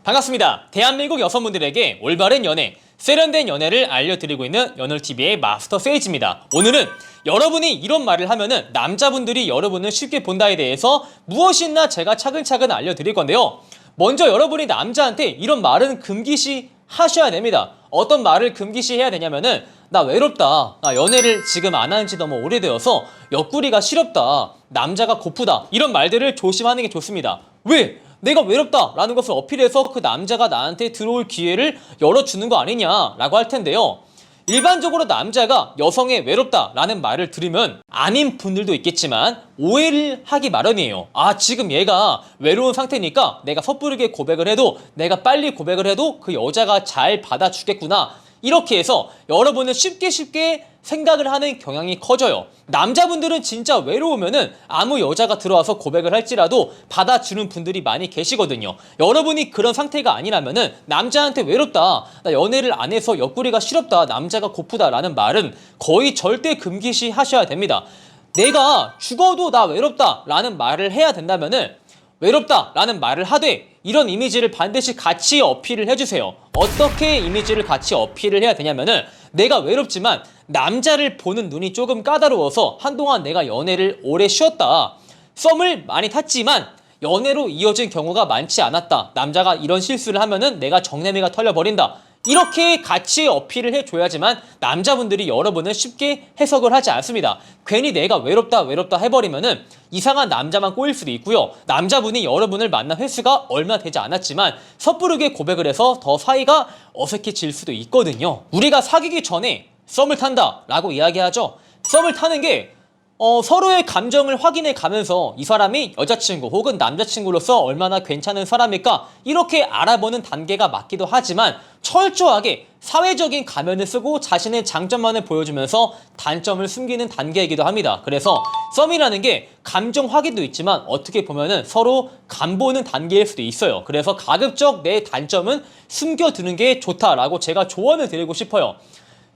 반갑습니다. 대한민국 여성분들에게 올바른 연애, 세련된 연애를 알려드리고 있는 연월TV의 마스터 세이지입니다. 오늘은 여러분이 이런 말을 하면은 남자분들이 여러분을 쉽게 본다에 대해서 무엇이 있나 제가 차근차근 알려드릴 건데요. 먼저 여러분이 남자한테 이런 말은 금기시 하셔야 됩니다. 어떤 말을 금기시 해야 되냐면은 나 외롭다, 나 연애를 지금 안 한 지 너무 오래되어서 옆구리가 시렵다, 남자가 고프다, 이런 말들을 조심하는 게 좋습니다. 왜? 내가 외롭다 라는 것을 어필해서 그 남자가 나한테 들어올 기회를 열어주는 거 아니냐라고 할 텐데요. 일반적으로 남자가 여성의 외롭다 라는 말을 들으면 아닌 분들도 있겠지만 오해를 하기 마련이에요. 아, 지금 얘가 외로운 상태니까 내가 섣부르게 고백을 해도, 내가 빨리 고백을 해도 그 여자가 잘 받아주겠구나, 이렇게 해서 여러분은 쉽게 생각을 하는 경향이 커져요. 남자분들은 진짜 외로우면은 아무 여자가 들어와서 고백을 할지라도 받아주는 분들이 많이 계시거든요. 여러분이 그런 상태가 아니라면은 남자한테 외롭다, 나 연애를 안 해서 옆구리가 시렵다, 남자가 고프다 라는 말은 거의 절대 금기시 하셔야 됩니다. 내가 죽어도 나 외롭다 라는 말을 해야 된다면은 외롭다 라는 말을 하되 이런 이미지를 반드시 같이 어필을 해주세요. 어떻게 이미지를 같이 어필을 해야 되냐면은 내가 외롭지만 남자를 보는 눈이 조금 까다로워서 한동안 내가 연애를 오래 쉬었다, 썸을 많이 탔지만 연애로 이어진 경우가 많지 않았다, 남자가 이런 실수를 하면은 내가 정내미가 털려버린다, 이렇게 같이 어필을 해줘야지만 남자분들이 여러분을 쉽게 해석을 하지 않습니다. 괜히 내가 외롭다 해버리면은 이상한 남자만 꼬일 수도 있고요. 남자분이 여러분을 만난 횟수가 얼마 되지 않았지만 섣부르게 고백을 해서 더 사이가 어색해질 수도 있거든요. 우리가 사귀기 전에 썸을 탄다 라고 이야기하죠. 썸을 타는 게 서로의 감정을 확인해 가면서 이 사람이 여자친구 혹은 남자친구로서 얼마나 괜찮은 사람일까, 이렇게 알아보는 단계가 맞기도 하지만 철저하게 사회적인 가면을 쓰고 자신의 장점만을 보여주면서 단점을 숨기는 단계이기도 합니다. 그래서 썸이라는 게 감정 확인도 있지만 어떻게 보면은 서로 간보는 단계일 수도 있어요. 그래서 가급적 내 단점은 숨겨두는 게 좋다라고 제가 조언을 드리고 싶어요.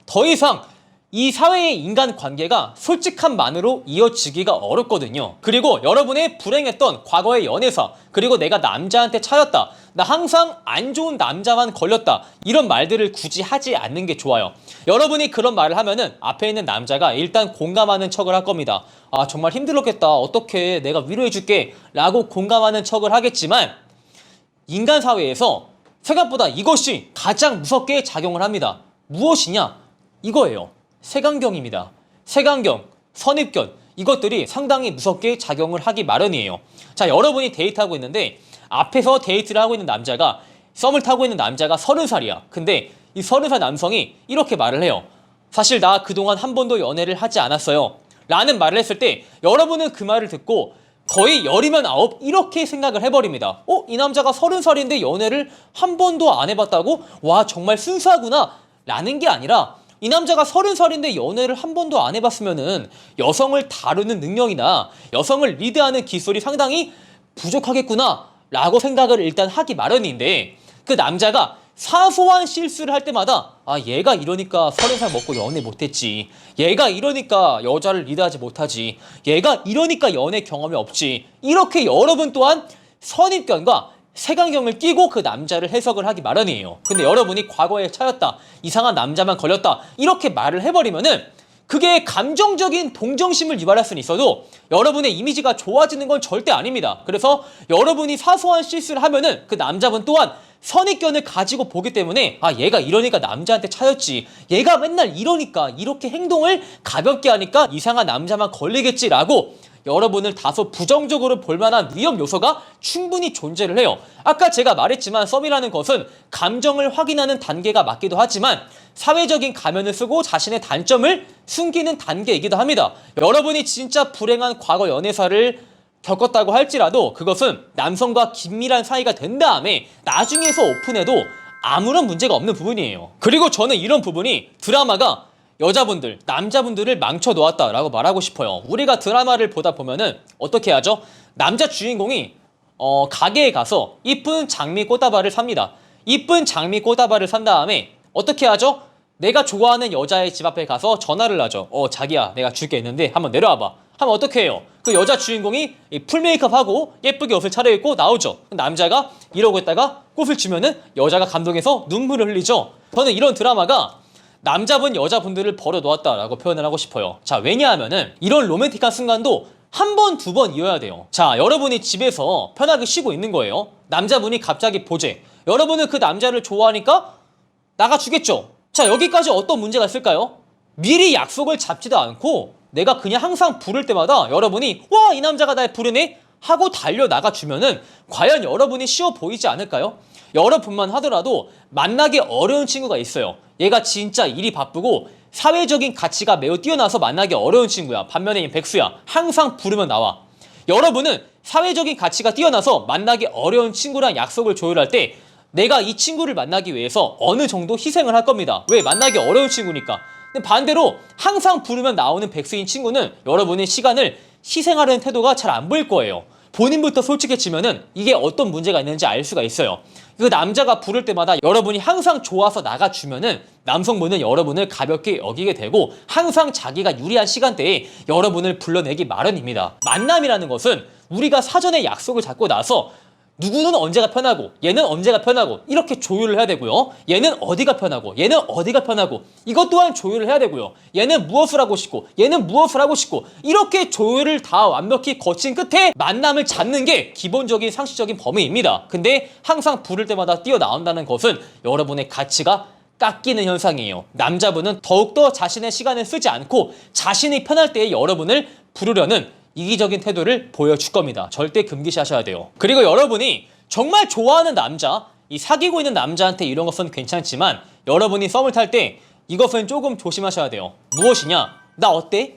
더 이상 이 사회의 인간관계가 솔직함만으로 이어지기가 어렵거든요. 그리고 여러분의 불행했던 과거의 연애사, 그리고 내가 남자한테 차였다, 나 항상 안 좋은 남자만 걸렸다, 이런 말들을 굳이 하지 않는 게 좋아요. 여러분이 그런 말을 하면은 앞에 있는 남자가 일단 공감하는 척을 할 겁니다. 아, 정말 힘들었겠다, 어떡해, 내가 위로해줄게 라고 공감하는 척을 하겠지만 인간 사회에서 생각보다 이것이 가장 무섭게 작용을 합니다. 무엇이냐? 이거예요. 색안경입니다. 색안경, 선입견, 이것들이 상당히 무섭게 작용을 하기 마련이에요. 자, 여러분이 데이트하고 있는데 앞에서 데이트를 하고 있는 남자가, 썸을 타고 있는 남자가 30살이야. 근데 이 30살 남성이 이렇게 말을 해요. 사실 나 그동안 한 번도 연애를 하지 않았어요 라는 말을 했을 때 여러분은 그 말을 듣고 거의 열이면 아홉 이렇게 생각을 해버립니다. 이 남자가 30살인데 연애를 한 번도 안 해봤다고? 와, 정말 순수하구나 라는 게 아니라, 이 남자가 30살인데 연애를 한 번도 안 해봤으면은 여성을 다루는 능력이나 여성을 리드하는 기술이 상당히 부족하겠구나 라고 생각을 일단 하기 마련인데, 그 남자가 사소한 실수를 할 때마다 아, 얘가 이러니까 30살 먹고 연애 못했지, 얘가 이러니까 여자를 리드하지 못하지, 얘가 이러니까 연애 경험이 없지, 이렇게 여러분 또한 선입견과 색안경을 끼고 그 남자를 해석을 하기 마련이에요. 근데 여러분이 과거에 차였다, 이상한 남자만 걸렸다, 이렇게 말을 해버리면은 그게 감정적인 동정심을 유발할 수는 있어도 여러분의 이미지가 좋아지는 건 절대 아닙니다. 그래서 여러분이 사소한 실수를 하면은 그 남자분 또한 선입견을 가지고 보기 때문에 아, 얘가 이러니까 남자한테 차였지, 얘가 맨날 이러니까 이렇게 행동을 가볍게 하니까 이상한 남자만 걸리겠지라고 여러분을 다소 부정적으로 볼만한 위험 요소가 충분히 존재를 해요. 아까 제가 말했지만 썸이라는 것은 감정을 확인하는 단계가 맞기도 하지만 사회적인 가면을 쓰고 자신의 단점을 숨기는 단계이기도 합니다. 여러분이 진짜 불행한 과거 연애사를 겪었다고 할지라도 그것은 남성과 긴밀한 사이가 된 다음에 나중에서 오픈해도 아무런 문제가 없는 부분이에요. 그리고 저는 이런 부분이 드라마가 여자분들, 남자분들을 망쳐놓았다라고 말하고 싶어요. 우리가 드라마를 보다 보면은 어떻게 하죠? 남자 주인공이 가게에 가서 이쁜 장미 꽃다발을 삽니다. 이쁜 장미 꽃다발을 산 다음에 어떻게 하죠? 내가 좋아하는 여자의 집 앞에 가서 전화를 하죠. 자기야, 내가 줄 게 있는데 한번 내려와봐 하면 어떻게 해요? 그 여자 주인공이 이 풀 메이크업하고 예쁘게 옷을 차려입고 나오죠. 남자가 이러고 있다가 꽃을 주면은 여자가 감동해서 눈물을 흘리죠. 저는 이런 드라마가 남자분 여자분들을 버려놓았다라고 표현을 하고 싶어요. 자, 왜냐하면은 이런 로맨틱한 순간도 한 번, 두 번 이어야 돼요. 자, 여러분이 집에서 편하게 쉬고 있는 거예요. 남자분이 갑자기 보재. 여러분은 그 남자를 좋아하니까 나가주겠죠. 자, 여기까지 어떤 문제가 있을까요? 미리 약속을 잡지도 않고 내가 그냥 항상 부를 때마다 여러분이 와, 이 남자가 날 부르네? 하고 달려나가주면은 과연 여러분이 쉬워 보이지 않을까요? 여러분만 하더라도 만나기 어려운 친구가 있어요. 얘가 진짜 일이 바쁘고 사회적인 가치가 매우 뛰어나서 만나기 어려운 친구야. 반면에 이 백수야. 항상 부르면 나와. 여러분은 사회적인 가치가 뛰어나서 만나기 어려운 친구랑 약속을 조율할 때 내가 이 친구를 만나기 위해서 어느 정도 희생을 할 겁니다. 왜? 만나기 어려운 친구니까. 근데 반대로 항상 부르면 나오는 백수인 친구는 여러분의 시간을 희생하려는 태도가 잘 안 보일 거예요. 본인부터 솔직해지면은 이게 어떤 문제가 있는지 알 수가 있어요. 그 남자가 부를 때마다 여러분이 항상 좋아서 나가주면은 남성분은 여러분을 가볍게 여기게 되고 항상 자기가 유리한 시간대에 여러분을 불러내기 마련입니다. 만남이라는 것은 우리가 사전에 약속을 잡고 나서 누구는 언제가 편하고 얘는 언제가 편하고 이렇게 조율을 해야 되고요. 얘는 어디가 편하고 얘는 어디가 편하고 이것 또한 조율을 해야 되고요. 얘는 무엇을 하고 싶고 얘는 무엇을 하고 싶고 이렇게 조율을 다 완벽히 거친 끝에 만남을 잡는 게 기본적인 상식적인 범위입니다. 근데 항상 부를 때마다 뛰어나온다는 것은 여러분의 가치가 깎이는 현상이에요. 남자분은 더욱더 자신의 시간을 쓰지 않고 자신이 편할 때에 여러분을 부르려는 이기적인 태도를 보여줄 겁니다. 절대 금기시하셔야 돼요. 그리고 여러분이 정말 좋아하는 남자, 이 사귀고 있는 남자한테 이런 것은 괜찮지만 여러분이 썸을 탈 때 이것은 조금 조심하셔야 돼요. 무엇이냐? 나 어때?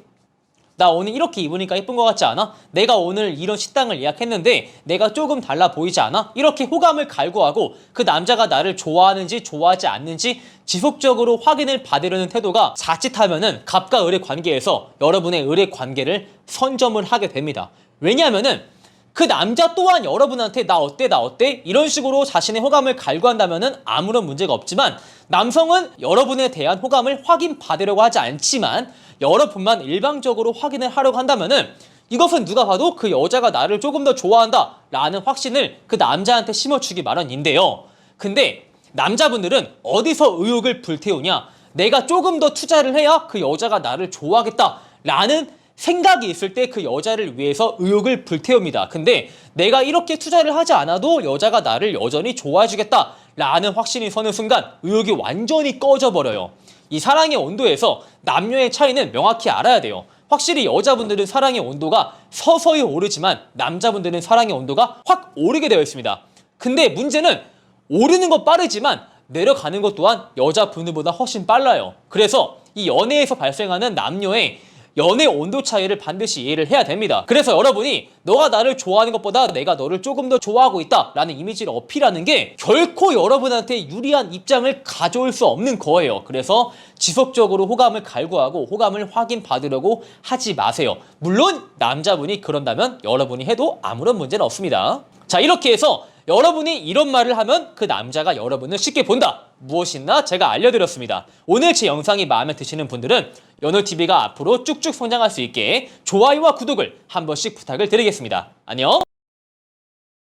나 오늘 이렇게 입으니까 예쁜 것 같지 않아? 내가 오늘 이런 식당을 예약했는데 내가 조금 달라 보이지 않아? 이렇게 호감을 갈구하고 그 남자가 나를 좋아하는지 좋아하지 않는지 지속적으로 확인을 받으려는 태도가 자칫하면은 갑과 을의 관계에서 여러분의 을의 관계를 선점을 하게 됩니다. 왜냐하면은 그 남자 또한 여러분한테 나 어때 나 어때 이런 식으로 자신의 호감을 갈구한다면은 아무런 문제가 없지만 남성은 여러분에 대한 호감을 확인받으려고 하지 않지만 여러분만 일방적으로 확인을 하려고 한다면은 이것은 누가 봐도 그 여자가 나를 조금 더 좋아한다 라는 확신을 그 남자한테 심어주기 마련인데요. 근데 남자분들은 어디서 의욕을 불태우냐? 내가 조금 더 투자를 해야 그 여자가 나를 좋아하겠다 라는 생각이 있을 때 그 여자를 위해서 의욕을 불태웁니다. 근데 내가 이렇게 투자를 하지 않아도 여자가 나를 여전히 좋아해주겠다 라는 확신이 서는 순간 의욕이 완전히 꺼져버려요. 이 사랑의 온도에서 남녀의 차이는 명확히 알아야 돼요. 확실히 여자분들은 사랑의 온도가 서서히 오르지만 남자분들은 사랑의 온도가 확 오르게 되어 있습니다. 근데 문제는 오르는 것 빠르지만 내려가는 것 또한 여자분들보다 훨씬 빨라요. 그래서 이 연애에서 발생하는 남녀의 연애 온도 차이를 반드시 이해를 해야 됩니다. 그래서 여러분이 너가 나를 좋아하는 것보다 내가 너를 조금 더 좋아하고 있다 라는 이미지를 어필하는 게 결코 여러분한테 유리한 입장을 가져올 수 없는 거예요. 그래서 지속적으로 호감을 갈구하고 호감을 확인받으려고 하지 마세요. 물론 남자분이 그런다면 여러분이 해도 아무런 문제는 없습니다. 자, 이렇게 해서 여러분이 이런 말을 하면 그 남자가 여러분을 쉽게 본다. 무엇이나 제가 알려드렸습니다. 오늘 제 영상이 마음에 드시는 분들은 연호TV가 앞으로 쭉쭉 성장할 수 있게 좋아요와 구독을 한 번씩 부탁을 드리겠습니다. 안녕!